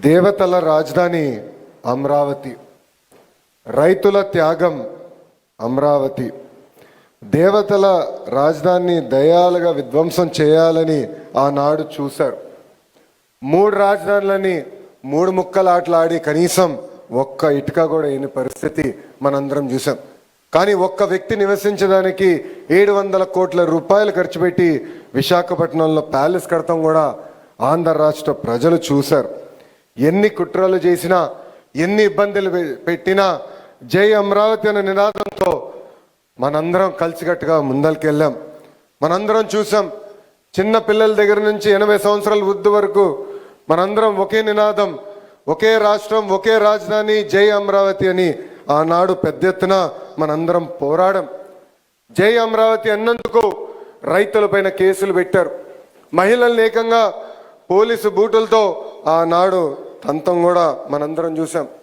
దేవతల రాజధాని అమరావతి, రైతుల త్యాగం అమరావతి. దేవతల రాజధానిని దయాలుగా విధ్వంసం చేయాలని ఆనాడు చూశారు. 3 రాజధానులని 3 ముక్కలాటలాడి కనీసం ఒక్క ఇటుక కూడా అయిన పరిస్థితి మనందరం చూసాం. కానీ ఒక్క వ్యక్తి నివసించడానికి 700 కోట్ల రూపాయలు ఖర్చు పెట్టి విశాఖపట్నంలో ప్యాలెస్ కడతాం కూడా ఆంధ్ర రాష్ట్ర ప్రజలు చూశారు. ఎన్ని కుట్రలు చేసినా, ఎన్ని ఇబ్బందులు పెట్టినా జై అమరావతి అనే నినాదంతో మనందరం కలిసికట్టుగా ముందరికెళ్ళాం. మనందరం చూసాం, చిన్న పిల్లల దగ్గర నుంచి 80 సంవత్సరాల వృద్ధి వరకు మనందరం ఒకే నినాదం, ఒకే రాష్ట్రం, ఒకే రాజధాని, జై అమరావతి అని ఆనాడు పెద్ద ఎత్తున మనందరం పోరాడం. జై అమరావతి అన్నందుకు రైతులపైన కేసులు పెట్టారు. మహిళల్ని ఏకంగా పోలీసు బూటులతో ఆనాడు తంతం కూడా మనందరం చూసాం.